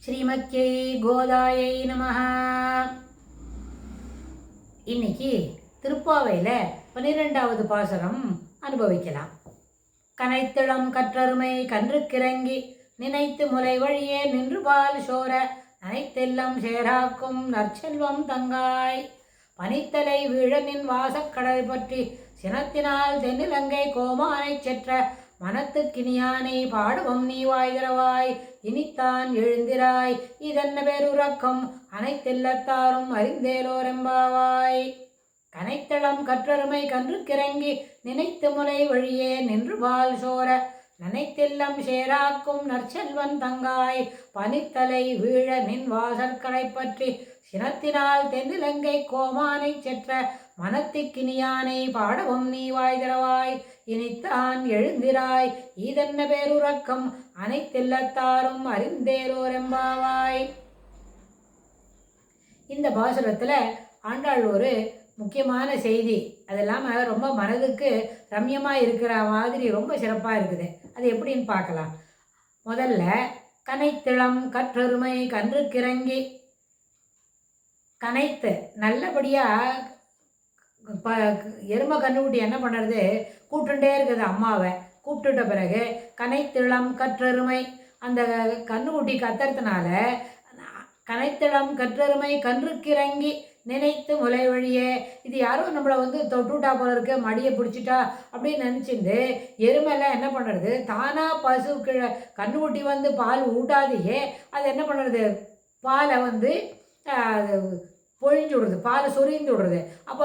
ஸ்ரீமத்யை கோதாயை நமஹ. இன்னைக்கு திருப்பாவையில் 12வது பாசுரம் அனுபவிக்கலாம். கனைத்திளம் கற்றருமை கன்றுக்கிறங்கி நினைத்து முலை வழியே நின்று பால் சோர நனைத்தெல்லம் சேராக்கும் நற்செல்வம் தங்காய் பனித்தலை வீழனின் வாசக்கடல் பற்றி சினத்தினால் தென்னிலங்கை கோமானை செற்ற மனத்துக்கினியானை பாடுவம் நீ வாய்திரவாய் இனித்தான் எழுந்திராய் இதென்ன பேருறக்கம் அனைத்தெல்லத்தாரும் அறிந்தேலோரெம்பாவாய். கனைத்தளம் கற்றருமை கன்றுக்கிறங்கி நினைத்து முலை வழியே நின்று பால் சோர நனைத்தெல்லம் சேராக்கும் நற்செல்வன் தங்காய் பனித்தலை வீழ நின் வாசற்கடை பற்றி சினத்தினால் தென்னிலங்கை கோமானை செற்ற மனத்திக்கினியானை பாடவும் நீ வாய்திரவாய் இனித்தான் எழுந்திராய் இதென்ன பேருறக்கம் அனைத்தெல்லத்தாரும் அறிந்தேலோரெம்பாவாய். இந்த பாசுரத்தில் ஆண்டாள் ஒரு முக்கியமான செய்தி, அது இல்லாமல் ரொம்ப மனதுக்கு ரம்யமாக இருக்கிற மாதிரி ரொம்ப சிறப்பாக இருக்குது. அது எப்படின்னு பார்க்கலாம். முதல்ல கனைத்திளம் கற்றொருமை கன்றுக்கிறங்கி, கனைத்து நல்லபடியாக எருமை கன்றுக்குட்டி என்ன பண்ணுறது, கூப்பிட்டுட்டே இருக்குது அம்மாவை. கூப்பிட்டுட்ட பிறகு கனைத்திளம் கற்றெருமை, அந்த கன்றுக்குட்டி கத்துறதுனால கனைத்திளம் கற்றெருமை கன்றுக்கிறங்கி நினைத்து முலை வழியே, இது யாரும் நம்மளை தொட்டுட்டா போல இருக்க, மடியை பிடிச்சிட்டா அப்படின்னு நினச்சிட்டு எருமைலாம் என்ன பண்ணுறது, தானாக பசு கன்றுக்குட்டி பால் ஊட்டாதையே அது என்ன பண்ணுறது, பாலை பொழிஞ்சு விடுறது, பாலை சொரிந்து விடுறது. அப்போ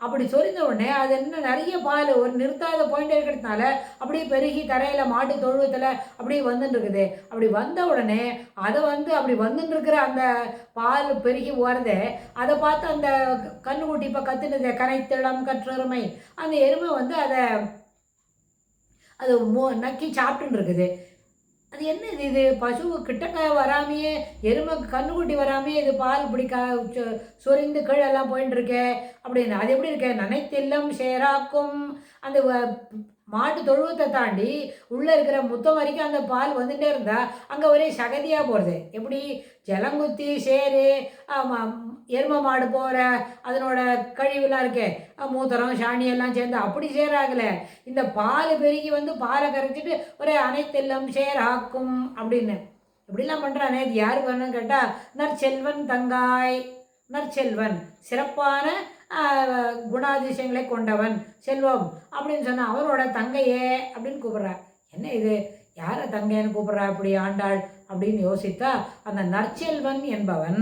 அப்படி சொரிந்த உடனே அது என்ன நிறைய பால் ஒரு நிறுத்தாத பாயிண்ட் இருக்கிறதுனால அப்படியே பெருகி தரையில் மாட்டு தொழுவத்தில் அப்படியே வந்துட்டுருக்குது. அப்படி வந்த உடனே அதை அப்படி வந்துட்டுருக்கிற அந்த பால் பெருகி போகிறத அதை பார்த்து அந்த கன்றுக்குட்டி இப்போ கற்றுனது கனைத்திளம் கற்றெருமை, அந்த எருமை அதை அது நக்கி சாப்பிட்டுன்னு இருக்குது. அது என்ன இது பசு கிட்டக்க வராமையே, எருமை கன்றுக்குட்டி வராமையே இது பால் இப்படி சொரிந்து கீழெல்லாம் போயின்னு இருக்கே அப்படின்னு. அது எப்படி இருக்க, நனைத்தெல்லம் சேராக்கும், அந்த மாட்டு தொழுவத்தை தாண்டி உள்ளே இருக்கிற முத்தம் வரைக்கும் அந்த பால் வந்துகிட்டே இருந்தால் அங்கே ஒரே சகதியாக போகிறது. எப்படி ஜலங்குத்தி சேரு எருமை மாடு போகிற அதனோட கழிவுலாம் இருக்கே, மூத்தரம் சாணியெல்லாம் சேர்ந்து அப்படி சேராகலை. இந்த பால் பெருகி பாலை கரைச்சிட்டு ஒரே அனைத்தெல்லாம் சேராக்கும் அப்படின்னு இப்படிலாம் பண்ணுறானே. இது யார் பண்ணணும்னு கேட்டால் நற்செல்வன் தங்காய். நற்செல்வன் சிறப்பான குணாதிசயங்களை கொண்டவன், செல்வம் அப்படின்னு சொன்னால் அவரோட தங்கையே அப்படின்னு கூப்பிட்றா. என்ன இது, யாரை தங்கைன்னு கூப்பிட்றா இப்படி ஆண்டாள் அப்படின்னு யோசித்தா, அந்த நற்செல்வன் என்பவன்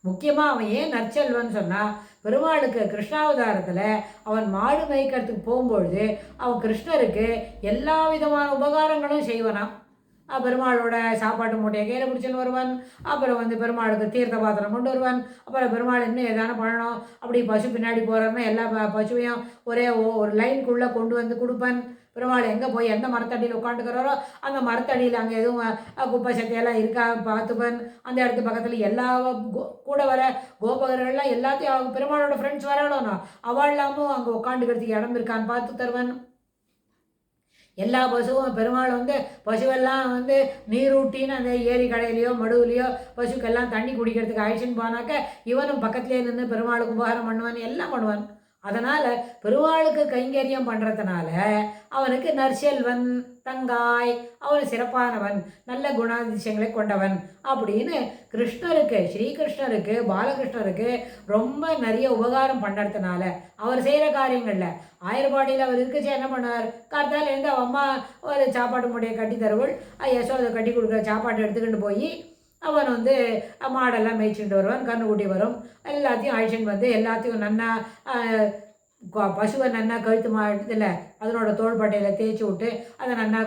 முக்கியமாக அவன் ஏன் நற்செல்வன் சொன்னால், பெருமாளுக்கு கிருஷ்ணாவதாரத்தில் அவன் மாடு மேய்க்கிறதுக்கு போகும்பொழுது அவன் கிருஷ்ணருக்கு எல்லா விதமான உபகாரங்களும் செய்வனான். பெருமாளோட சாப்பாட்டு மூட்டையை கையில் பிடிச்சின்னு வருவான். அப்புறம் பெருமாளுக்கு தீர்த்த பாத்திரம் கொண்டு வருவான். அப்புறம் பெருமாள் இன்னும் எதான பண்ணணும், அப்படி பசு பின்னாடி போகிறோன்னா எல்லா பசுவையும் ஒரே ஒரு லைனுக்குள்ளே கொண்டு கொடுப்பான். பெருமாள் எங்கே போய் எந்த மரத்தடியில் உட்காந்துக்கிறாரோ அந்த மரத்தடியில் அங்கே எதுவும் குப்பை சத்தையெல்லாம் இருக்கா பார்த்துப்பன். அந்த இடத்து பக்கத்தில் எல்லா கூட வர கோபகர்கள்லாம் எல்லாத்தையும் பெருமாளோட ஃப்ரெண்ட்ஸ் வரணும்னா அவள் இல்லாமல் அங்கே உட்காந்துக்கிறதுக்கு இடம் இருக்கான்னு பார்த்து தருவன். எல்லா பசுவும் பெருமாள் பசுவெல்லாம் நீரூட்டின்னு அந்த ஏரி கடையிலையோ மடுவுலையோ பசுக்கெல்லாம் தண்ணி குடிக்கிறதுக்கு அழைச்சின்னு போனாக்க இவனும் பக்கத்துலேயே நின்று பெருமாளுக்கு உபகாரம் பண்ணுவான், எல்லாம் பண்ணுவான். அதனால் பெருமாளுக்கு கைங்கரியம் பண்ணுறதுனால அவனுக்கு நற்செல்வன் தங்காய், அவன் சிறப்பானவன், நல்ல குணாதிசயங்களை கொண்டவன் அப்படின்னு கிருஷ்ணருக்கு, ஸ்ரீகிருஷ்ணருக்கு, பாலகிருஷ்ணருக்கு ரொம்ப நிறைய உபகாரம் பண்ணுறதுனால அவர் செய்கிற காரியங்களில் ஆயர்பாடியில் அவர் இருக்குச்சு என்ன பண்ணார், கார்த்தாலேருந்து அவன் அம்மா ஒரு சாப்பாட்டு முட்டையை கட்டி தருவள், யசோதை கட்டி கொடுக்குற சாப்பாட்டை எடுத்துக்கிட்டு போய் அவன் மாடெல்லாம் மேய்ச்சிட்டு வருவான், கன்றுக்குட்டி வரும், எல்லாத்தையும் அழிச்சின்னு எல்லாத்தையும் நன்னா பசுவை நன்னா கழுத்து மாட்டதில்ல அதனோட தோள்பட்டையில் தேய்ச்சி விட்டு அதை நன்னா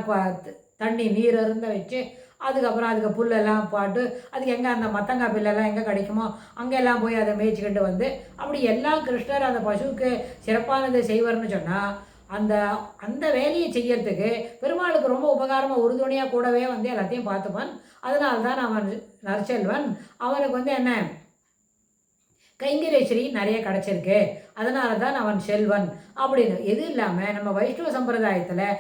தண்ணி நீர் அருந்த வச்சு அதுக்கப்புறம் அதுக்கு புல்லெல்லாம் பாட்டு அதுக்கு எங்கே அந்த மத்தங்காய் புல்லெல்லாம் எங்கே கிடைக்குமோ அங்கெல்லாம் போய் அதை மேய்ச்சிக்கிட்டு அப்படி எல்லாம் கிருஷ்ணர் அந்த பசுவுக்கு சிறப்பானதை செய்வார்னு சொன்னால் அந்த அந்த வேலையை செய்யறதுக்கு பெருமாளுக்கு ரொம்ப உபகாரமாக உறுதுணையாக கூடவே எல்லாத்தையும் பார்த்துப்பான். அதனால்தான் அவன் நற்செல்வன். அவனுக்கு என்ன கைங்கரேஸ்வரி நிறைய கிடச்சிருக்கு, அதனால தான் அவன் செல்வன் அப்படின்னு. எது இல்லாமல் நம்ம வைஷ்ணவ சம்பிரதாயத்தில்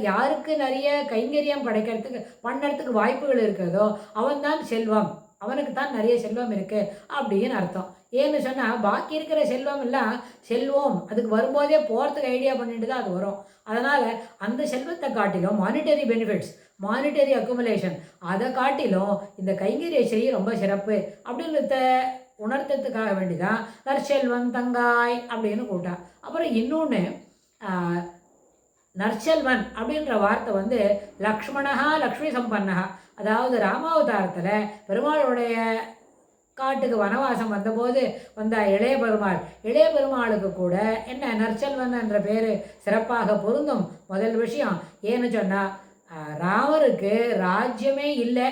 யாருக்கு நிறைய கைங்கரியம் கிடைக்கிறதுக்கு பண்ணுறதுக்கு வாய்ப்புகள் இருக்கிறதோ அவன் தான் செல்வம், அவனுக்கு தான் நிறைய செல்வம் இருக்குது அப்படின்னு அர்த்தம். ஏன்னு சொன்னால் பாக்கி இருக்கிற செல்வம் எல்லாம் செல்வம் அதுக்கு வரும்போதே போகிறதுக்கு ஐடியா பண்ணிட்டு தான் அது வரும். அதனால் அந்த செல்வத்தை காட்டிலும் மானிட்டரி பெனிஃபிட்ஸ், மானிட்டரி அக்குமுலேஷன் அதை காட்டிலும் இந்த கைங்கரேஸ்வரி ரொம்ப சிறப்பு அப்படின்றத உணர்த்தத்துக்காக வேண்டிதான் நற்செல்வன் தங்காய் அப்படின்னு கூட்டா. அப்புறம் இன்னொன்று, நற்செல்வன் அப்படின்ற வார்த்தை வந்து லக்ஷ்மணஹா லக்ஷ்மி சம்பன்னஹா, அதாவது ராமாவதாரத்தில் பெருமாளுடைய காட்டுக்கு வனவாசம் வந்தபோது வந்த இளைய பெருமாள், இளைய பெருமாளுக்கு கூட என்ன நற்செல்வன் என்ற பேர் சிறப்பாக பொருந்தும். முதல் விஷயம் ஏன்னு சொன்னால், ராமருக்கு ராஜ்யமே இல்லை.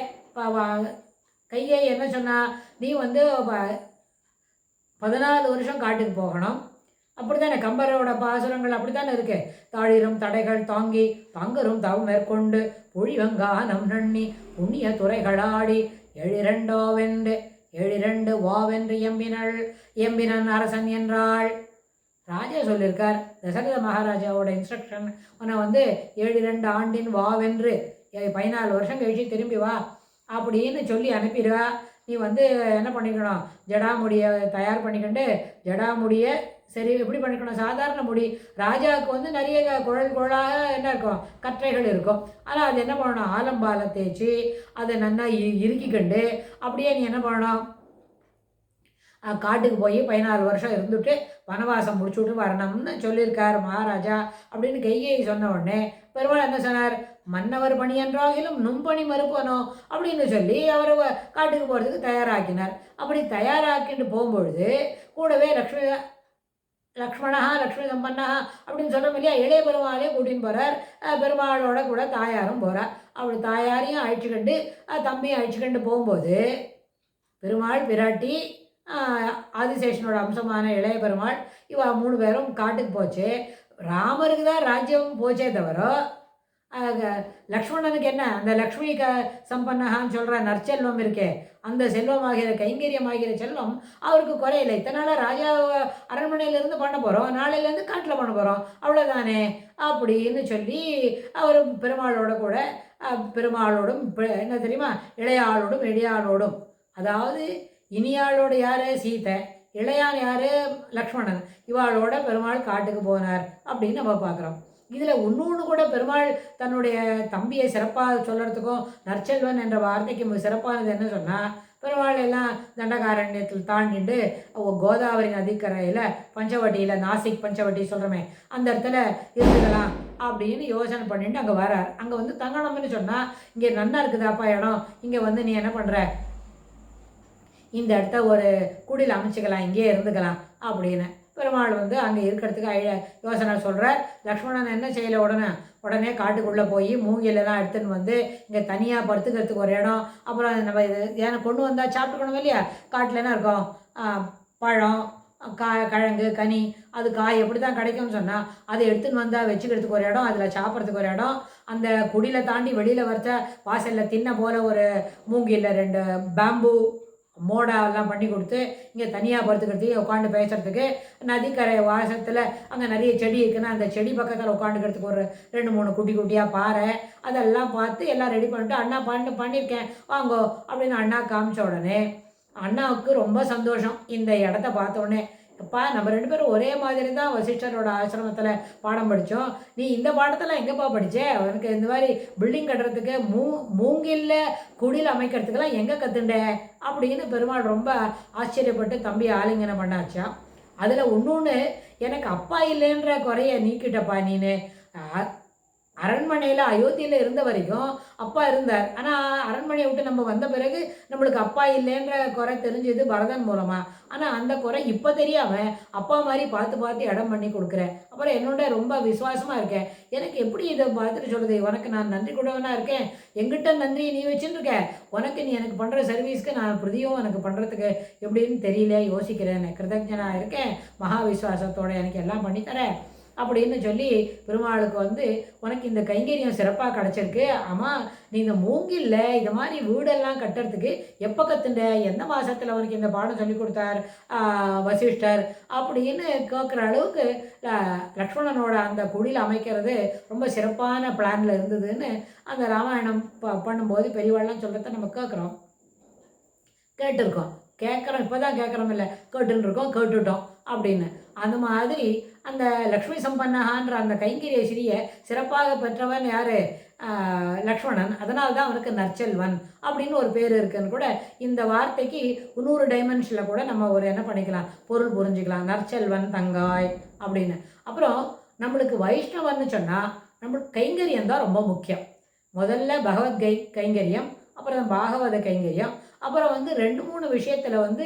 கையை என்ன சொன்னா, நீ வந்து 14 வருஷம் காட்டுக்கு போகணும், அப்படி தானே கம்பரோட பாசுரங்கள் அப்படி தானே இருக்கு. தாழிரும் தடைகள் தாங்கி தாங்கரும் தவம் மேற்கொண்டு பொழிவங்கானம் நண்ணி புண்ணிய துறைகளாடி எழிரண்டோவென்று எழிரண்டு வாவென்று எம்பினன் அரசன் என்றாள். ராஜா சொல்லியிருக்கார், தசரத மகாராஜாவோட இன்ஸ்ட்ரக்ஷன், உன்னை வந்து 7 ஆண்டின் வாவென்று 14 வருஷம் கழிச்சு திரும்பி வா அப்படின்னு சொல்லி அனுப்பிடுவா. நீ வந்து என்ன பண்ணிக்கணும், ஜடாமுடியை தயார் பண்ணிக்கிண்டு, ஜடாமுடியை சரி எப்படி பண்ணிக்கணும், சாதாரண முடி. ராஜாவுக்கு வந்து நிறைய குழலாக என்ன இருக்கும், கற்றைகள் இருக்கும். ஆனால் அது என்ன பண்ணணும், ஆலம்பாலை தேய்ச்சி அதை நல்லா இறுக்கிக்கண்டு அப்படியே நீ என்ன பண்ணணும், காட்டுக்கு போய் 14 வருஷம் இருந்துட்டு வனவாசம் முடிச்சுட்டு வரணும்னு சொல்லியிருக்கார் மகாராஜா அப்படின்னு கையை சொன்ன உடனே பெருமாள் என்ன சொன்னார், மன்னவர் பணி என்றாகிலும் நும்பணி மறுப்பனோ அப்படின்னு சொல்லி அவர் காட்டுக்கு போகிறதுக்கு தயாராக்கினார். அப்படி தயாராக்கிட்டு போகும்பொழுது கூடவே லக்ஷ்மணா லக்ஷ்மி சம்பன்னா அப்படின்னு சொல்கிறோம் இல்லையா, இளைய பெருமாளையும் கூட்டின்னு போகிறார். பெருமாளோட கூட தாயாரும் போகிறார். அப்படி தாயாரையும் அழைச்சிக்கண்டு தம்பியும் அழைச்சிக்கண்டு போகும்போது பெருமாள் பிராட்டி ஆதிசேஷனோட அம்சமான இளைய பெருமாள் இவா 3 பேரும் காட்டுக்கு போச்சு. ராமருக்கு தான் ராஜ்யம் போச்சே தவிர லக்ஷ்மணனுக்கு என்ன, அந்த லக்ஷ்மி சம்பன்னகான்னு சொல்கிற நற்செல்வம் இருக்கே, அந்த செல்வமாகிற கைங்கரியமாகிற செல்வம் அவருக்கு குறையில்லை. இத்தனை நாளாக ராஜா அரண்மனையிலேருந்து பண்ண போகிறோம், நாளையிலேருந்து காட்டில் பண்ண போகிறோம், அவ்வளோதானே அப்படின்னு சொல்லி அவர் பெருமாளோட கூட பெருமாளோடும் என்ன தெரியுமா, இளையாளோடும் இடையாளோடும், அதாவது இனியாளோட யார் சீதை, இளையான் யார் லக்ஷ்மணன், இவாளோட பெருமாள் காட்டுக்கு போனார் அப்படின்னு நம்ம பார்க்குறோம். இதில் இன்னொன்று கூட பெருமாள் தன்னுடைய தம்பியை சிறப்பாக சொல்கிறதுக்கும் நற்செல்வன் என்ற வார்த்தைக்கு சிறப்பானது என்ன சொன்னால், பெருமாள் எல்லாம் தண்டகாரண்யத்தில் தாண்டிட்டு கோதாவரி நதிக்கரையில் பஞ்சவட்டியில், நாசிக் பஞ்சவட்டி சொல்கிறோமே அந்த இடத்துல இருந்துக்கலாம் அப்படின்னு யோசனை பண்ணிட்டு அங்கே வரார். அங்கே வந்து தங்கணும்னு சொன்னால், இங்கே நன்னா இருக்குதாப்பா இடம், இங்கே வந்து நீ என்ன பண்ணுற, இந்த இடத்த ஒரு குடியில் அமைச்சிக்கலாம், இங்கேயே இருந்துக்கலாம் அப்படின்னு பெருமாள் வந்து அங்கே இருக்கிறதுக்கு யோசனை சொல்கிறார். லக்ஷ்மணன் என்ன செய்யலை, உடனே காட்டுக்குள்ளே போய் மூங்கிலெல்லாம் எடுத்துன்னு வந்து இங்கே தனியாக படுத்துக்கிறதுக்கு ஒரு இடம், அப்புறம் நம்ம இது ஏன்னா கொண்டு வந்தால் சாப்பிட்டுக்கணும் இல்லையா, காட்டில் என்ன இருக்கும், பழம் கிழங்கு கனி அது காய் எப்படி தான் கிடைக்கும்னு சொன்னால் அதை எடுத்துன்னு வந்தால் வச்சுக்கிறதுக்கு ஒரு இடம், அதில் சாப்பிட்றதுக்கு ஒரு இடம், அந்த குடியில் தாண்டி வெளியில் வரைச்ச வாசலில் தின்ன போல் ஒரு மூங்கில் 2 பேம்பு மோடாவெல்லாம் பண்ணி கொடுத்து இங்கே தனியாக படுத்துக்கிறதுக்கு உட்காந்து பேசுகிறதுக்கு, நதிக்கரை வாசத்தில் அங்கே நிறைய செடி இருக்குன்னா அந்த செடி பக்கத்தில் உட்காந்துக்கிறதுக்கு ஒரு 2-3 குட்டியாக பாறை, அதெல்லாம் பார்த்து எல்லாம் ரெடி பண்ணிட்டு அண்ணா பண்ணியிருக்கேன் வாங்கோ அப்படின்னு அண்ணா காமிச்ச உடனே அண்ணாவுக்கு ரொம்ப சந்தோஷம். இந்த இடத்த பார்த்த உடனே, அப்பா நம்ம 2 பேரும் ஒரே மாதிரி தான் வசிஷ்டரோட ஆசிரமத்தில் பாடம் படித்தோம், நீ இந்த பாடத்தில் எங்கேப்பா படித்தே, அவனுக்கு இந்த மாதிரி பில்டிங் கட்டுறதுக்கு மூங்கில்ல குடியில் அமைக்கிறதுக்கெல்லாம் எங்கே கற்றுண்ட அப்படின்னு பெருமாள் ரொம்ப ஆச்சரியப்பட்டு தம்பி ஆலிங்கனம் பண்ணாச்சா. அதில் இன்னொன்று, எனக்கு அப்பா இல்லைன்ற குறைய நீக்கிட்டப்பா நீனு. அரண்மனையில் அயோத்தியில் இருந்த வரைக்கும் அப்பா இருந்தார், ஆனால் அரண்மனையை விட்டு நம்ம வந்த பிறகு நம்மளுக்கு அப்பா இல்லைன்ற குறை தெரிஞ்சது பரதன் மூலமாக. ஆனால் அந்த குறை இப்போ தெரியாமல் அப்பா மாதிரி பார்த்து இடம் பண்ணி கொடுக்குறேன். அப்புறம் என்னோட ரொம்ப விசுவாசமாக இருக்கேன். எனக்கு எப்படி இதை பார்த்துட்டு சொல்கிறது, உனக்கு நான் நன்றி கூடவனாக இருக்கேன், எங்கிட்ட நன்றி நீ வச்சுருக்க, உனக்கு நீ எனக்கு பண்ணுற சர்வீஸ்க்கு நான் பிரதியும் எனக்கு பண்ணுறதுக்கு எப்படின்னு தெரியல, யோசிக்கிறேன், கிருதஜனாக இருக்கேன், மகா விசுவாசத்தோடு எனக்கு எல்லாம் பண்ணித்தரேன் அப்படின்னு சொல்லி பெருமாளுக்கு வந்து உனக்கு இந்த கைங்கரியம் சிறப்பாக கிடச்சிருக்கு. ஆமாம், நீ இந்த மூங்கில்ல இது மாதிரி வீடெல்லாம் கட்டுறதுக்கு எப்போ கற்றுண்ட, எந்த மாதத்தில் உனக்கு இந்த பாடம் சொல்லி கொடுத்தார் வசிஷ்டர் அப்படின்னு கேட்குற அளவுக்கு லக்ஷ்மணனோட அந்த குடில் அமைக்கிறது ரொம்ப சிறப்பான பிளானில் இருந்ததுன்னு அந்த ராமாயணம் பண்ணும்போது பெரியவாள்லாம் சொல்கிறத நம்ம கேட்டிருக்கோம். கேட்குறோம், இப்போ தான் கேட்குறோம் இல்லை, கேட்டுன்னு இருக்கோம், கேட்டுட்டோம் அப்படின்னு. அந்த மாதிரி அந்த லக்ஷ்மி சம்பன்னஹான்ற அந்த கைங்கரிய ஸ்ரீயை சிறப்பாக பெற்றவன் யார்? லக்ஷ்மணன். அதனால தான் அவனுக்கு நற்செல்வன் அப்படின்னு ஒரு பேர் இருக்குன்னு கூட இந்த வார்த்தைக்கு 100 டைமென்ஷனில் கூட நம்ம ஒரு என்ன பண்ணிக்கலாம், பொருள் புரிஞ்சுக்கலாம். நற்செல்வன், தங்காய் அப்படின்னு. அப்புறம் நம்மளுக்கு வைஷ்ணவன்னு சொன்னால் நம்மளுக்கு கைங்கரியம் தான் ரொம்ப முக்கியம். முதல்ல கைங்கரியம், அப்புறம் பாகவத கைங்கரியம், அப்புறம் வந்து 2-3 விஷயத்தில் வந்து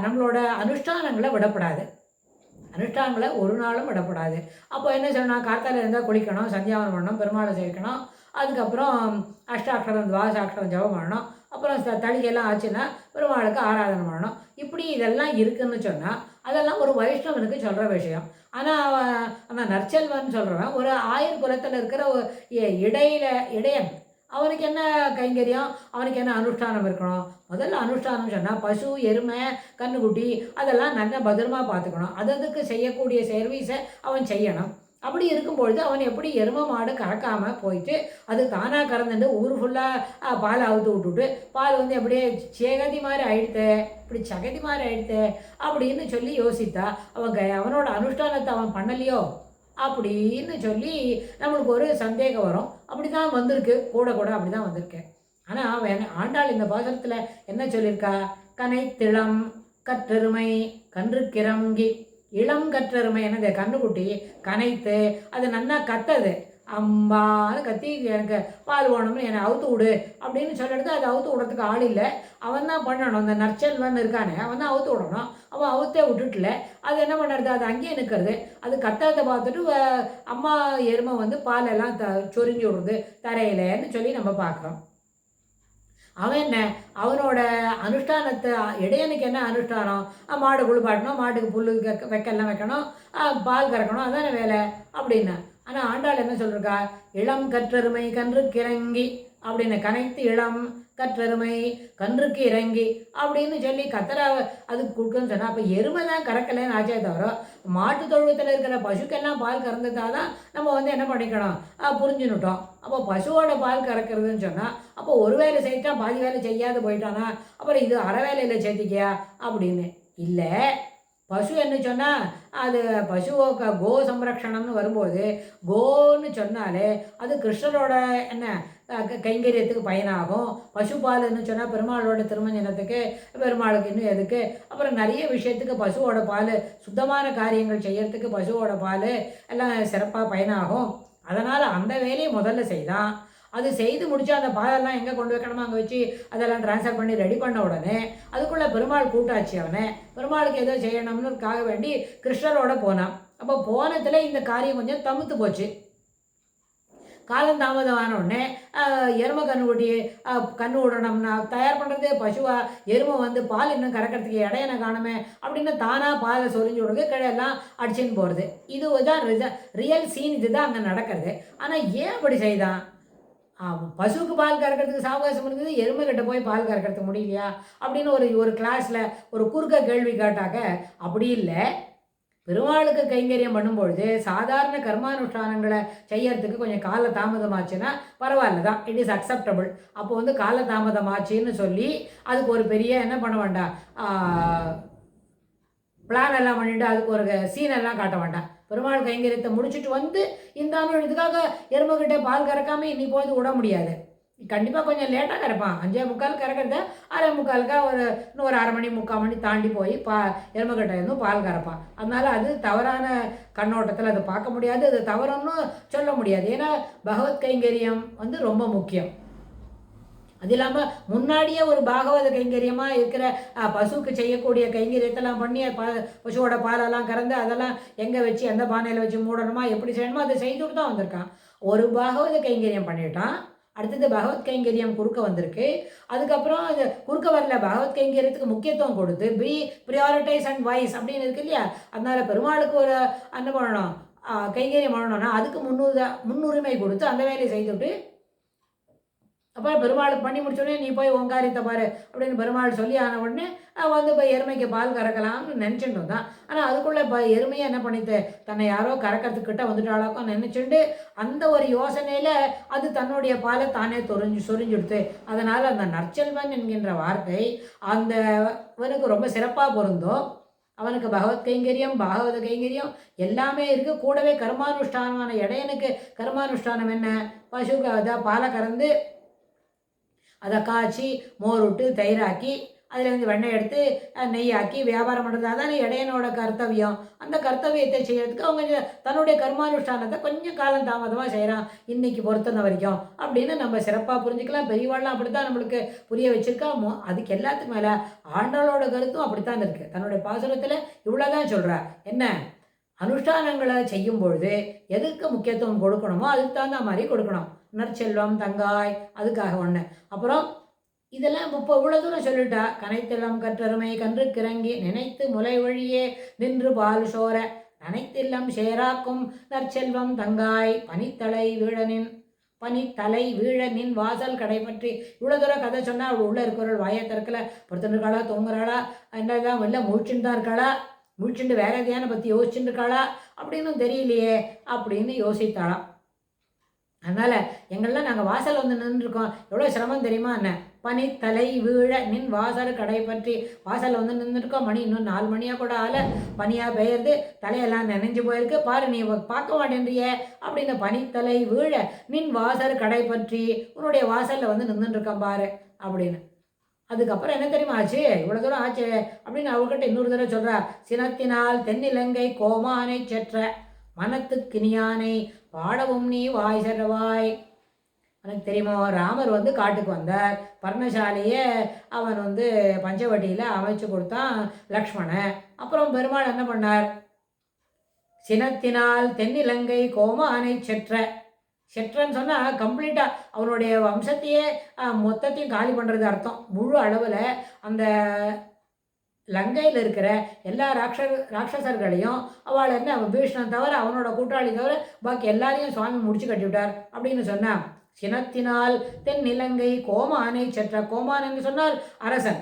நம்மளோட அனுஷ்டானங்களை விடப்படாது. அனுஷ்டானங்களை ஒரு நாளும் விடப்படாது. அப்போ என்ன சொல்லணும், காத்தால இருந்தால் குளிக்கணும், சந்தியாவனம் பண்ணணும், பெருமாளை சேர்க்கணும், அதுக்கப்புறம் அஷ்டாட்சரம் துவாசாட்சரம் ஜபம் பண்ணணும், அப்புறம் தளிகையெல்லாம் ஆச்சுன்னா பெருமாளுக்கு ஆராதனை பண்ணணும். இப்படி இதெல்லாம் இருக்குதுன்னு சொன்னால் அதெல்லாம் ஒரு வைஷ்ணவனுக்கு சொல்கிற விஷயம். ஆனால் அந்த நற்செல்வன் சொல்கிறவன் ஒரு ஆயர் குலத்தில் இருக்கிற இடையன், அவனுக்கு என்ன கைங்கரியம், அவனுக்கு என்ன அனுஷ்டானம் இருக்கணும்? முதல்ல அனுஷ்டானம் சொன்னால் பசு, எருமை, கன்றுக்குட்டி அதெல்லாம் நல்லா பத்திரமா பார்த்துக்கணும். அதுக்கு செய்யக்கூடிய சர்வீஸை அவன் செய்யணும். அப்படி இருக்கும்பொழுது அவன் எப்படி எருமை மாடு கறக்காமல் போயிட்டு அது தானாக கறந்துட்டு ஊர் ஃபுல்லாக பால் அவுத்து விட்டுட்டு பால் வந்து எப்படியே சேகதி மாதிரி ஆயிடுத்து, இப்படி சகதி மாதிரி ஆயிடுத்து அப்படின்னு சொல்லி யோசித்தா அவனோட அனுஷ்டானத்தை அவன் பண்ணலையோ அப்படின்னு சொல்லி நம்மளுக்கு ஒரு சந்தேகம் வரும். அப்படி தான் வந்திருக்கு, கூட அப்படி தான் வந்திருக்கு. ஆனால் ஆண்டாள் இந்த பாசனத்தில் என்ன சொல்லியிருக்கா? கனைத்திளம் கற்றெருமை கன்று கிறங்கி. இளம் கற்றெருமை என்னது, கன்றுக்குட்டி கனைத்து அது நன்னா கத்தது, அம்பான்னு கத்தி எனக்கு பால் வேணும்னு என்னை அவுத்து விடு அப்படின்னு சொல்லிட்டு அது அவுத்து விடுறதுக்கு ஆள் இல்லை. அவன் தான் பண்ணணும். அந்த நற்செல்வன் இருக்கானே அவன் தான் அவுத்து விடணும். அவன் அவுத்தே விட்டுட்டுல அது என்ன பண்ணுறது, அது அங்கேயே நிற்கிறது. அது கத்தாத பார்த்துட்டு அம்மா எருமை வந்து பாலெல்லாம் சொரிஞ்சு விடுறது தரையிலன்னு சொல்லி நம்ம பார்க்குறோம். அவன் என்ன, அவனோட அனுஷ்டானத்தை இடையனுக்கு என்ன அனுஷ்டானம், மாடு குளிப்பாட்டணும், மாட்டுக்கு புல்லு வைக்கலாம் வைக்கணும், பால் கறக்கணும், அதான வேலை அப்படின்னா. ஆனால் ஆண்டாள் என்ன சொல்லிருக்கா? இளம் கற்றெருமை கன்றுக்கு இறங்கி அப்படின்னு, கனைத்து இளம் கற்றெருமை கன்றுக்கு இறங்கி அப்படின்னு சொல்லி கத்தரை அதுக்கு கொடுக்குன்னு சொன்னால் அப்போ எருமை தான் கறக்கலைன்னு ஆச்சே தவிர மாட்டு தொழுவத்தில் இருக்கிற பசுக்கெல்லாம் பால் கறந்துட்டா தான் நம்ம வந்து என்ன பண்ணிக்கணும், புரிஞ்சுன்னுட்டோம். அப்போ பசுவோட பால் கறக்கிறதுன்னு சொன்னால் அப்போ ஒரு வேலை செய்யிட்டா பாதி வேலை செய்யாது போயிட்டானா, அப்புறம் இது அரை வேலையில் சேர்த்திக்கியா அப்படின்னு இல்லை. பசு என்ன சொன்னால் அது பசுவோ கோ சம்ரக்ஷணம்னு வரும்போது கோன்னு சொன்னாலே அது கிருஷ்ணரோட என்ன கைங்கரியத்துக்கு பயனாகும். பசுபால்னு சொன்னால் பெருமாளோட திருமஞ்சனத்துக்கு, பெருமாளுக்கு இன்னும் எதுக்கு, அப்புறம் நிறைய விஷயத்துக்கு பசுவோட பால், சுத்தமான காரியங்கள் செய்யறதுக்கு பசுவோட பால் எல்லாம் சிறப்பாக பயனாகும். அதனால் அந்த வேலையை முதல்ல செய்தான். அது செய்து முடிச்சு அந்த பாலெல்லாம் எங்கே கொண்டு வைக்கணுமோ அங்கே வச்சு அதெல்லாம் ட்ரான்ஸ்ஃபர் பண்ணி ரெடி பண்ண உடனே அதுக்குள்ளே பெருமாள் கூட்டாச்சு. அவனை பெருமாளுக்கு ஏதோ செய்யணும்னுக்காக வேண்டி கிருஷ்ணரோட போனான். அப்போ போனத்தில் இந்த காரியம் கொஞ்சம் தமுத்து போச்சு. காலம் தாமதமான உடனே எருமை கன்றுக்குட்டி கன்று விடணும்னா தயார் பண்ணுறதே பசுவா, எருமை வந்து பால் இன்னும் கறக்கிறதுக்கு இடையனை காணுமே அப்படின்னு தானாக பாலை சொரிஞ்சு விடுறது, கிழையெல்லாம் அடிச்சுன்னு போகிறது. இதுதான் ரியல் சீன், இதுதான் அங்கே நடக்கிறது. ஆனால் ஏன் அப்படி செய்தான்? பசுவுக்கு பால் கறக்கிறதுக்கு சாவகாசம் இருந்தது, எருமை கிட்ட போய் பால் கறக்கிறதுக்கு முடியலையா அப்படின்னு ஒரு கிளாஸில் ஒரு குறுக்க கேள்வி கேட்டாக்க அப்படி இல்லை. பெருமாளுக்கு கைங்கரியம் பண்ணும்பொழுது சாதாரண கர்மானுஷ்டானங்களை செய்யறதுக்கு கொஞ்சம் கால தாமதமாச்சுன்னா பரவாயில்ல தான், இட் இஸ் அக்செப்டபுள். அப்போ வந்து கால தாமதமாச்சுன்னு சொல்லி அதுக்கு ஒரு பெரிய என்ன பண்ண வேண்டாம், பிளான் எல்லாம் பண்ணிட்டு அதுக்கு ஒரு சீனெல்லாம் காட்ட வேண்டாம். பெருமாள் கைங்கரியத்தை முடிச்சுட்டு வந்து இந்த இதுக்காக எருமைக்கிட்ட பால் கறக்காமல் இன்னி போது விட முடியாது. கண்டிப்பாக கொஞ்சம் லேட்டாக கறப்பான். 5:45 கறக்கிறத 6:45 இன்னும் ஒரு 1/2 மணி 3/4 மணி தாண்டி போய் எருமைக்கிட்ட இருந்தும் பால் கறப்பான். அதனால் அது தவறான கண்ணோட்டத்தில் அதை பார்க்க முடியாது, அது தவறுன்னு சொல்ல முடியாது. ஏன்னா பகவத் கைங்கரியம் வந்து ரொம்ப முக்கியம். அது இல்லாமல் முன்னாடியே ஒரு பாகவத கைங்கரியமாக இருக்கிற பசுவுக்கு செய்யக்கூடிய கைங்கரியத்தெல்லாம் பண்ணி பசுவோட பாலெல்லாம் கறந்து அதெல்லாம் எங்கே வச்சு எந்த பானையில் வச்சு மூடணுமா எப்படி செய்யணுமோ அதை செய்துட்டு தான் வந்திருக்கான். ஒரு பாகவத கைங்கரியம் பண்ணிட்டான், அடுத்தது பகவத் கைங்கரியம் குறுக்க வந்திருக்கு. அதுக்கப்புறம் அது குறுக்க வரல, பகவத் கைங்கரியத்துக்கு முக்கியத்துவம் கொடுத்து ப்ரியாரிட்டைஸ் அண்ட் வைஸ் அப்படின்னு இருக்கு இல்லையா. அதனால் பெருமாளுக்கு ஒரு என்ன பண்ணணும், கைங்கரியம் பண்ணணும்னா அதுக்கு முன்னுரிமை கொடுத்து அந்த வேலையை செய்துவிட்டு அப்புறம் பெருமாளுக்கு பண்ணி முடிச்சோடனே நீ போய் ஓங்காரியத்தை பாரு அப்படின்னு பெருமாள் சொல்லி ஆன உடனே வந்து இப்போ எருமைக்கு பால் கறக்கலாம்னு நினச்சிட்டு தான். ஆனால் அதுக்குள்ளே இப்போ எருமையை என்ன பண்ணிட்டு தன்னை யாரோ கறக்கிறதுக்கிட்ட வந்துட்டாளாக்கோ நினச்சிட்டு அந்த ஒரு யோசனையில் அது தன்னுடைய பாலை தானே சொரிஞ்சுடுத்து. அதனால் அந்த நற்செல்வன் என்கின்ற வார்த்தை அந்த அவனுக்கு ரொம்ப சிறப்பாக பொருந்தும். அவனுக்கு பகவத் கைங்கரியம் பாகவத கைங்கரியம் எல்லாமே இருக்குது. கூடவே கர்மானுஷ்டானமான இடையனுக்கு கர்மானுஷ்டானம் என்ன? பசு அதை பாலை கறந்து அதை காய்ச்சி மோர் விட்டு தயிராக்கி அதில் வந்து வெண்ணெய் எடுத்து நெய்யாக்கி வியாபாரம் பண்ணுறது அதானே இடையனோட கர்த்தவியம். அந்த கர்த்தவியத்தை செய்யறதுக்கு அவங்க தன்னுடைய கர்மானுஷ்டானத்தை கொஞ்சம் காலம் தாமதமாக செய்கிறான் இன்னைக்கு பொறுத்தன வரைக்கும் அப்படின்னு நம்ம சிறப்பாக புரிஞ்சுக்கலாம். பெரியவாள்லாம் அப்படி தான் நம்மளுக்கு புரிய வச்சுருக்கா. அதுக்கு எல்லாத்துக்கு மேலே ஆண்டாளோட கருத்தும் அப்படித்தான் இருக்குது. தன்னுடைய பாசுரத்தில் இவ்வளோதான் சொல்கிறா. என்ன அனுஷ்டானங்களை செய்யும் பொழுது எதுக்கு முக்கியத்துவம் கொடுக்கணுமோ அதுக்கு தகுந்த மாதிரி கொடுக்கணும். நற்செல்வம் தங்காய் அதுக்காக ஒன்று. அப்புறம் இதெல்லாம் இப்போ இவ்வளோ தூரம் சொல்லிட்டா. கனைத்தெல்லாம் கற்றருமை கன்று கிறங்கி நினைத்து முலை வழியே நின்று பால் சோர நனைத்தெல்லாம் சேராக்கும் நற்செல்வம் தங்காய் பனித்தலை வீழனின் வாசல் கடை பற்றி இவ்வளோ தூரம் கதை சொன்னால் அவள் உள்ளே இருக்கிறவள் வாயை திறக்கல, பொறுத்துன்னு இருக்காளா, தூங்குறாளா, என்னதான் வெளில முழிச்சுட்டு தான் இருக்காளா, முழிச்சுட்டு வேற எதையான பற்றி யோசிச்சுட்டு இருக்காளா அப்படின்னு தெரியலையே அப்படின்னு யோசித்தாளாம். அதனால் எங்கள்லாம் நாங்கள் வாசல் வந்து நின்றுருக்கோம், எவ்வளோ சிரமம் தெரியுமா என்ன? பனித்தலை வீழ நின் வாசல் கடை பற்றி வாசல் வந்து நின்றுருக்கோம். மணி இன்னும் 4 மணியாக கூட ஆள, பனியாக பெயர்ந்து தலையெல்லாம் நினைஞ்சு போயிருக்கு. பாரு நீ பார்க்க மாட்டேன்றிய அப்படின்னு பனித்தலை வீழ நின் வாசல் கடை பற்றி உன்னுடைய வாசலில் வந்து நின்றுருக்கோம் பாரு அப்படின்னு. அதுக்கப்புறம் என்ன தெரியுமா ஆச்சு? இவ்வளோ தூரம் ஆச்சு அப்படின்னு அவர்கிட்ட இன்னொரு தடவை சொல்கிறா. சினத்தினால் தென்னிலங்கை கோமானை செற்ற மனத்துக்கினியானை பாடவும் நீ வாய் செறவாய். எனக்கு தெரியுமோ, ராமர் வந்து காட்டுக்கு வந்தார். பர்ணசாலையை அவன் வந்து பஞ்சவட்டியில் அமைச்சு கொடுத்தான் லக்ஷ்மணன். அப்புறம் பெருமாள் என்ன பண்ணார்? சினத்தினால் தென்னிலங்கை கோமானை செற்றன்னு சொன்னால் கம்ப்ளீட்டாக அவனுடைய வம்சத்தையே மொத்தத்தையும் காலி பண்ணுறது அர்த்தம். முழு அளவில் அந்த லங்கையில் இருக்கிற எல்லா ராட்சசர்களையும் அவள் என்ன பீஷ்ணன் தவிர அவனோட கூட்டாளி தவிர பாக்கி எல்லாரையும் சுவாமி முடிச்சு கட்டிவிட்டார் அப்படின்னு சொன்னான். சினத்தினால் தென்னிலங்கை கோமானை செற்ற. கோமான் என்று சொன்னால் அரசன்,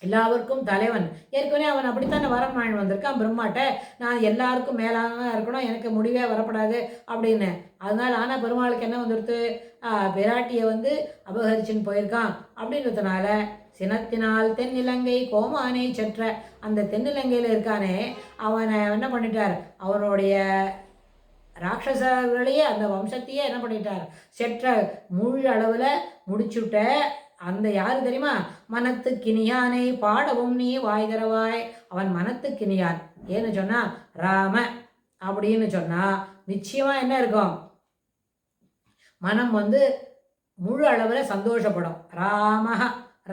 எல்லாருக்கும் தலைவன். ஏற்கனவே அவன் அப்படித்தானே வரம் வாங்கி வந்திருக்கான் பிரம்மாட்ட. நான் எல்லாருக்கும் மேலாக இருக்கணும், எனக்கு முடிவே வரப்படாது அப்படின்னு. அதனால் ஆனால் பெருமாளுக்கு என்ன வந்துடுத்து? பிராட்டியை வந்து அபகரிச்சுன்னு போயிருக்கான். அப்படின்றதுனால சினத்தினால் தென்னிலங்கை கோமானை செற்ற. அந்த தென்னிலங்கையில் இருக்கானே அவனை என்ன பண்ணிட்டார்? அவனுடைய ராட்சசர்களையே அந்த வம்சத்தையே என்ன பண்ணிட்டார்? செற்ற முழு அளவில் முடிச்சுட்ட. அந்த யார் தெரியுமா? மனத்துக்கினியானை பாடவும் நீ வாய் தரவாய். அவன் மனத்துக்கினியான். ஏன்னு சொன்னா ராம அப்படின்னு சொன்னா நிச்சயமா என்ன இருக்கும்? மனம் வந்து முழு அளவில் சந்தோஷப்படும். ராமஹ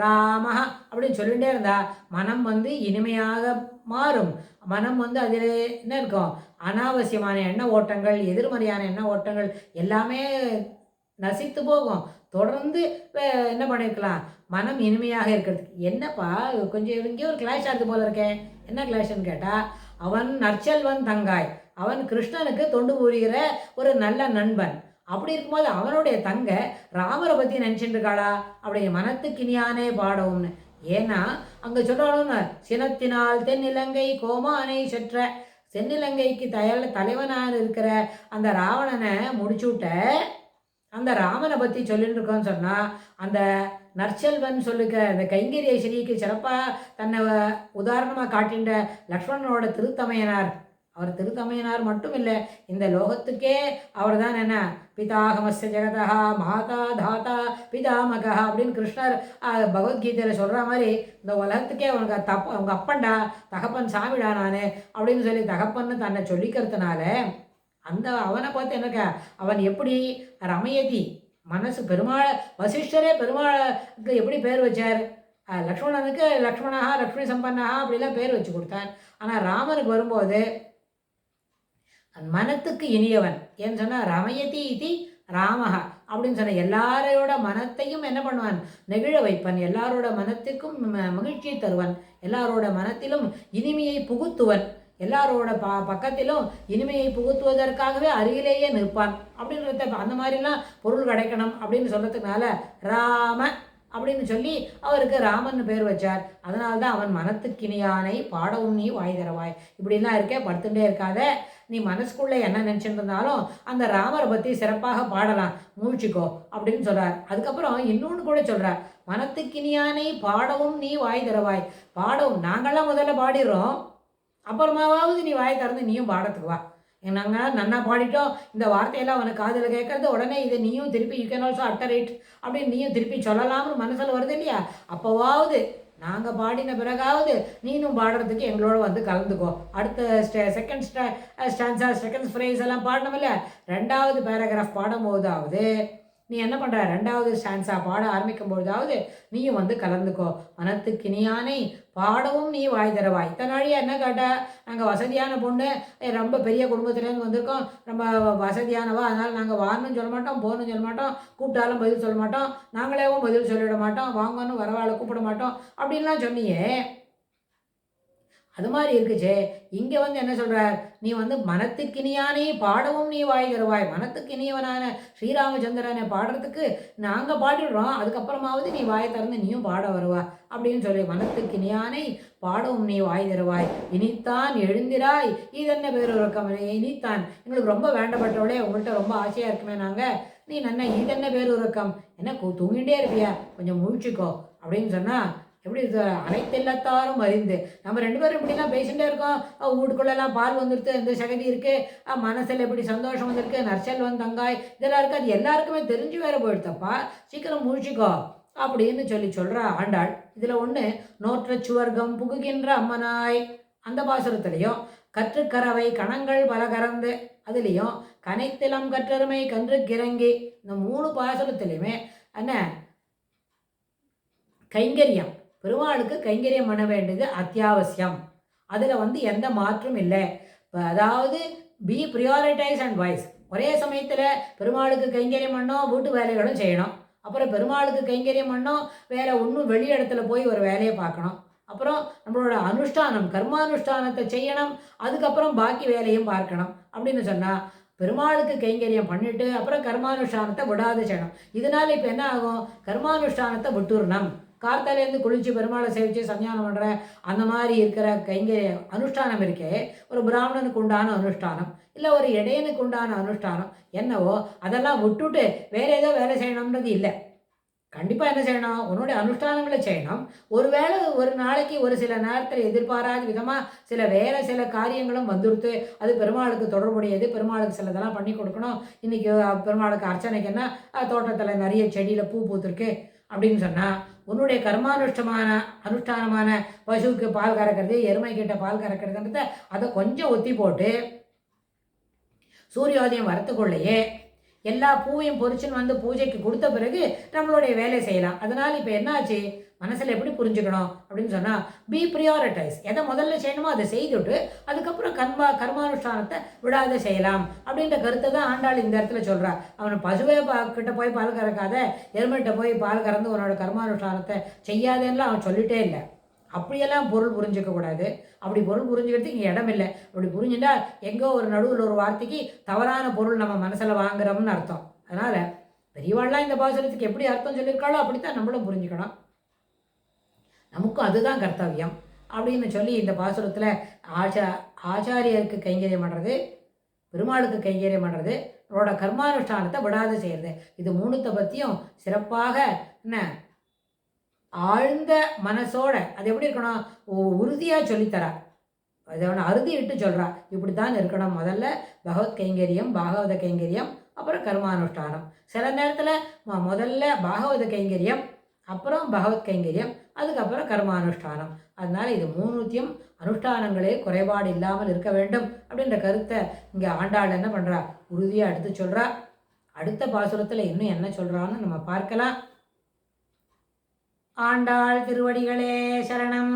ராமஹ அப்படின்னு சொல்லிகிட்டே இருந்தா மனம் வந்து இனிமையாக மாறும். மனம் வந்து அதில் என்ன இருக்கும்? அனாவசியமான எண்ண ஓட்டங்கள், எதிர்மறையான எண்ண ஓட்டங்கள் எல்லாமே நசித்து போகும். தொடர்ந்து என்ன பண்ணியிருக்கலாம்? மனம் இனிமையாக இருக்கிறதுக்கு. என்னப்பா கொஞ்சம் இங்கே ஒரு கிளாஷ் ஆகுது போல இருக்கேன். என்ன கிளாஷ்ன்னு கேட்டால், அவன் நற்செல்வன் தங்காய், அவன் கிருஷ்ணனுக்கு தொண்டு புரிகிற ஒரு நல்ல நண்பன். அப்படி இருக்கும்போது அவனுடைய தங்க ராமரை பற்றி நினச்சிட்டு இருக்காளா? அப்படி மனத்துக்கினியானே பாடவும்னு. ஏன்னா அங்கே சொல்லணும்னு சினத்தினால் தென்னிலங்கை கோமானை செற்ற. தென்னிலங்கைக்கு தலைவனாக இருக்கிற அந்த ராவணனை முடிச்சுவிட்ட அந்த ராமனை பற்றி சொல்லிட்டு இருக்கோன்னு சொன்னால், அந்த நற்செல்வன் சொல்லுக்க அந்த கைங்கரிய ஸ்ரீக்கு சிறப்பாக தன்னை உதாரணமாக காட்டின்ற லக்ஷ்மணனோட திருத்தமையனார். அவர் திருத்தமையனார் மட்டும் இல்லை, இந்த லோகத்துக்கே அவர் தான் என்ன பிதாகமஸ்ய ஜெகதா மாதா தாத்தா பிதாமகா அப்படின்னு கிருஷ்ணர் பகவத்கீதையில் சொல்கிற மாதிரி இந்த உலகத்துக்கே அவனுக்கு அவங்க அப்பன்டா, தகப்பன் சாமிடா நான் அப்படின்னு சொல்லி தகப்பன்னு தன்னை சொல்லிக்கிறதுனால அந்த அவனை பார்த்து என்னக்கா அவன் எப்படி ரமயதி மனசு பெருமாள் வசிஷ்டரே பெருமாளுக்கு எப்படி பேர் வச்சார்? லக்ஷ்மணனுக்கு லக்ஷ்மணா லக்ஷ்மி சம்பன்னா அப்படிலாம் பேர் வச்சு கொடுத்தான். ஆனால் ராமனுக்கு வரும்போது மனத்துக்கு இனியவன் ஏன்னு சொன்னால் ரமயதி இது ராமஹா அப்படின்னு சொன்ன எல்லாரோட மனத்தையும் என்ன பண்ணுவான்? நெகிழ வைப்பன். எல்லாரோட மனத்திற்கும் மகிழ்ச்சியை தருவன். எல்லாரோட மனத்திலும் இனிமையை புகுத்துவன். எல்லாரோட பக்கத்திலும் இனிமையை புகுத்துவதற்காகவே அருகிலேயே நிற்பான் அப்படின்றத அந்த மாதிரிலாம் பொருள் கிடைக்கணும் அப்படின்னு சொல்கிறதுனால ராம அப்படின்னு சொல்லி அவருக்கு ராமன் பேர் வச்சார். அதனால்தான் அவன் மனத்துக்கினியானை பாடவும் நீ வாய் தரவாய். இப்படிலாம் இருக்கே, படுத்துட்டே இருக்காத, நீ மனசுக்குள்ளே என்ன நினச்சிட்டு இருந்தாலும் அந்த ராமரை பற்றி சிறப்பாக பாடலாம், மூழ்ச்சிக்கோ அப்படின்னு சொல்கிறார். அதுக்கப்புறம் இன்னொன்று கூட சொல்கிறார், மனத்துக்கினியானை பாடவும் நீ வாய் தரவாய். பாடவும் நாங்கள்லாம் முதல்ல பாடிடுறோம், அப்புறமாவது நீ வாய் திறந்து நீயும் பாடத்துக்கு வா. நாங்கள் நன்னா பாடிட்டோம், இந்த வார்த்தையெல்லாம் அவனுக்கு காதில் கேட்கறது, உடனே இதை நீயும் திருப்பி you can also utter it அப்படின்னு நீயும் திருப்பி சொல்லலாம்னு மனசில் வருது இல்லையா? அப்போவாவது நாங்கள் பாடின பிறகாவது நீனும் பாடுறதுக்கு எங்களோட வந்து கலந்துக்கோ. அடுத்த செகண்ட் ஸ்டான்ஸா செகண்ட் ஃப்ரேஸ் எல்லாம் பாடணுமில்ல, 2வது பேராகிராஃப் பாடும்போதாவது நீ என்ன பண்ணுற, 2வது ஸ்டான்ஸா பாட ஆரம்பிக்கும் பொழுதாவது நீயும் வந்து கலந்துக்கோ. மனத்துக்கினியானை பாடவும் நீ வாய் தரவாய். இத்தனாழியாக என்ன கேட்டா, நாங்கள் வசதியான பொண்ணு, ரொம்ப பெரிய குடும்பத்துலேருந்து வந்திருக்கோம், ரொம்ப வசதியானவா, அதனால் நாங்கள் வாரணும் சொல்ல மாட்டோம், போகணும்னு சொல்ல மாட்டோம், கூப்பிட்டாலும் பதில் சொல்ல மாட்டோம், நாங்களேவும் பதில் சொல்லிவிட மாட்டோம், வாங்கன்னு வரவாளை கூப்பிட மாட்டோம் அப்படின்லாம் சொன்னியே. அது மாதிரி இருக்குச்சே. இங்கே வந்து என்ன சொல்கிறார், நீ வந்து மனத்துக்கினியானே பாடவும் நீ வாய் தருவாய். மனத்துக்கினியவனான ஸ்ரீராமச்சந்திரனை பாடுறதுக்கு நாங்கள் பாடிடுறோம், அதுக்கப்புறமாவது நீ வாயை திறந்து நீயும் பாட வருவா அப்படின்னு சொல்லி, மனத்துக்கினியானை பாடவும் நீ வாய் தருவாய். இனித்தான் எழுந்திராய் இதென்ன பேர் உறக்கம். இனித்தான் எங்களுக்கு ரொம்ப வேண்டப்பட்டவளே, உங்கள்கிட்ட ரொம்ப ஆசையாக இருக்குமே நாங்கள், நீ நன்ன இதென்ன பேர் உறக்கம், என்ன தூங்கிட்டே இருப்பியா, கொஞ்சம் முழிச்சிக்கோ அப்படின்னு சொன்னால் எப்படி அனைத்தெல்லாத்தாரும் அறிந்து. நம்ம 2 பேரும் இப்படிலாம் பேசிகிட்டே இருக்கோம், வீட்டுக்குள்ளெல்லாம் பால் வந்துடுது, இந்த சகதி இருக்குது, மனசில் எப்படி சந்தோஷம் வந்திருக்கு, நர்சல் வந்து தங்காய் இதெல்லாம் இருக்குது, அது எல்லாருக்குமே தெரிஞ்சு வேற போயிடுத்தப்பா, சீக்கிரம் முழிச்சிக்கோ அப்படின்னு சொல்கிறா ஆண்டாள். இதில் ஒன்று, நோற்ற சுவர்க்கம் புகுகின்ற அம்மனாய் அந்த பாசுரத்துலேயும், கற்றுக்கறவை கணங்கள் பல கறந்து அதுலேயும், கனைத்திலம் கற்றருமை கன்று கிறங்கி, இந்த 3 பாசுரத்துலையுமே என்ன கைங்கரியம், பெருமாளுக்கு கைங்கரியம் பண்ண வேண்டியது அத்தியாவசியம். அதில் வந்து எந்த மாற்றும் இல்லை. அதாவது பி ப்ரியாரிட்டைஸ் அண்ட் வைஸ். ஒரே சமயத்தில் பெருமாளுக்கு கைங்கரியம் பண்ணோம், வீட்டு வேலைகளும் செய்யணும், அப்புறம் பெருமாளுக்கு கைங்கரியம் பண்ணோம், வேறு ஒன்றும் வெளி இடத்துல போய் ஒரு வேலையை பார்க்கணும், அப்புறம் நம்மளோட அனுஷ்டானம் கர்மானுஷ்டானத்தை செய்யணும், அதுக்கப்புறம் பாக்கி வேலையும் பார்க்கணும் அப்படின்னு சொன்னால், பெருமாளுக்கு கைங்கரியம் பண்ணிவிட்டு அப்புறம் கர்மானுஷ்டானத்தை விடாது செய்யணும். இதனால் இப்போ என்ன ஆகும், கர்மானுஷ்டானத்தை விட்டுறணும். கார்த்தாலேருந்து குளிச்சு பெருமாளை சேவிச்சு சன்னியானம் பண்ணுற அந்த மாதிரி இருக்கிற கைங்கரிய அனுஷ்டானம் இருக்கே, ஒரு பிராமணனுக்கு உண்டான அனுஷ்டானம், இல்லை ஒரு இடையனுக்கு உண்டான அனுஷ்டானம் என்னவோ அதெல்லாம் விட்டுட்டு வேறு ஏதோ வேலை செய்யணுன்றது இல்லை. கண்டிப்பாக என்ன செய்யணும், உன்னுடைய அனுஷ்டானங்களை செய்யணும். ஒருவேளை ஒரு நாளைக்கு ஒரு சில நேரத்தில் எதிர்பாராத விதமாக சில காரியங்களும் வந்துடுத்து, அது பெருமாளுக்கு தொடர்புடையது, பெருமாளுக்கு சிலதெல்லாம் பண்ணி கொடுக்கணும். இன்றைக்கி பெருமாளுக்கு அர்ச்சனைக்கு என்ன தோட்டத்தில் நிறைய செடியில் பூ பூத்துருக்கு அப்படின்னு சொன்னால், உன்னுடைய அனுஷ்டானமான பசுவுக்கு பால் கறக்கிறது, எருமை கிட்ட பால் கறக்கிறதுன்றத அதை கொஞ்சம் ஒத்தி போட்டு சூரியோதயம் வரத்துக்குள்ளேயே எல்லா பூவையும் பொறிச்சுன்னு வந்து பூஜைக்கு கொடுத்த பிறகு நம்மளுடைய வேலை செய்யலாம். அதனால் இப்போ என்னாச்சு, மனசில் எப்படி புரிஞ்சுக்கணும் அப்படின்னு சொன்னால், பி ப்ரியாரிட்டைஸ், எதை முதல்ல செய்யணுமோ அதை செய்துட்டு அதுக்கப்புறம் கர்மானுஷ்டானத்தை விடாத செய்யலாம் அப்படின்ற கருத்தை தான் ஆண்டாள் இந்த இடத்துல சொல்கிறார். அவனை பசுவை கிட்ட போய் பால் கறக்காத, எருமைகிட்ட போய் பால் கறந்து உன்னோட கர்மானுஷ்டானத்தை செய்யாதேன்னு அவன் சொல்லிட்டே இல்லை. அப்படியெல்லாம் பொருள் புரிஞ்சிக்கக்கூடாது. அப்படி பொருள் புரிஞ்சுக்கிறதுக்கு இங்கே இடம் இல்லை. அப்படி புரிஞ்சுட்டா எங்கோ ஒரு நடுவில் ஒரு வார்த்தைக்கு தவறான பொருள் நம்ம மனசில் வாங்குறோம்னு அர்த்தம். அதனால் பெரியவாள்லாம் இந்த பாசுரத்துக்கு எப்படி அர்த்தம் சொல்லியிருக்காளோ அப்படித்தான் நம்மளும் புரிஞ்சுக்கணும், நமக்கும் அதுதான் கர்த்தவியம் அப்படின்னு சொல்லி இந்த பாசுரத்தில் ஆச்சாரியருக்கு கைங்கரியம் பண்ணுறது, பெருமாளுக்கு கைங்கரியம் பண்ணுறது, அவரோட கர்மானுஷ்டானத்தை விடாது செய்கிறது, இது 3த்தை பற்றியும் சிறப்பாக என்ன ஆழ்ந்த மனசோட அது எப்படி இருக்கணும் உறுதியாக சொல்லித்தரா. அதை அவனை அறுதி இட்டு சொல்கிறா, இப்படி தான் இருக்கணும். முதல்ல பகவத் கைங்கரியம், பாகவத கைங்கரியம், அப்புறம் கர்மானுஷ்டானம். சில நேரத்தில் முதல்ல பாகவத கைங்கரியம், அப்புறம் பகவத் கைங்கரியம், அதுக்கப்புறம் கர்மானுஷ்டானம். அதனால் இது 3த்தையும் அனுஷ்டானங்களே குறைபாடு இல்லாமல் இருக்க வேண்டும் அப்படின்ற கருத்தை இங்கே ஆண்டாள் என்ன பண்ணுறா, உறுதியாக எடுத்து சொல்கிறா. அடுத்த பாசுரத்தில் இன்னும் என்ன சொல்கிறான்னு நம்ம பார்க்கலாம். ஆண்டாள் திருவடிகளே சரணம்.